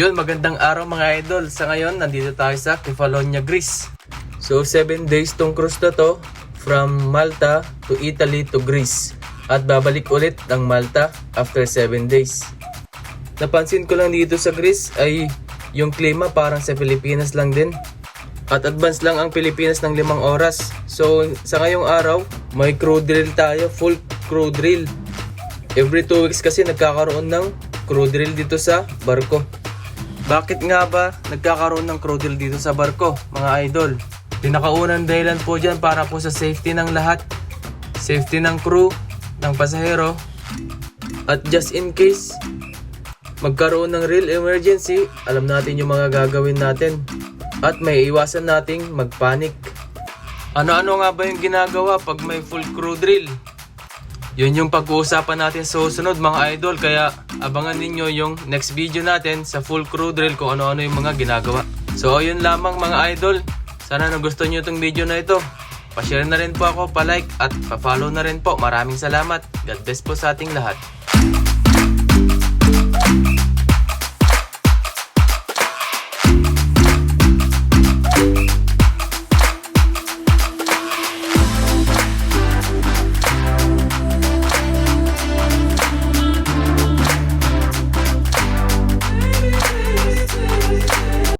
Yun, magandang araw mga idol. Sa ngayon, nandito tayo sa Kefalonia, Greece. So, 7 days tong cruise na to. From Malta to Italy to Greece. At babalik ulit ng Malta after 7 days. Napansin ko lang dito sa Greece ay yung klima parang sa Pilipinas lang din. At advance lang ang Pilipinas ng 5 oras. So, sa ngayong araw, may crew drill tayo. Full crew drill. Every 2 weeks kasi nagkakaroon ng crew drill dito sa barko. Bakit nga ba nagkakaroon ng crew drill dito sa barko, mga idol? Pinakaunang dahilan po dyan para po sa safety ng lahat. Safety ng crew, ng pasahero. At just in case magkaroon ng real emergency, alam natin yung mga gagawin natin. At may iwasan nating magpanik. Ano-ano nga ba yung ginagawa pag may full crew drill? Yun yung pag-uusapan natin sa susunod mga idol. Kaya abangan ninyo yung next video natin sa full crew drill kung ano-ano yung mga ginagawa. So yun lamang mga idol. Sana nagustuhan nyo itong video na ito. Pa-share na rin po ako, pa-like at pa-follow na rin po. Maraming salamat. God bless po sa ating lahat.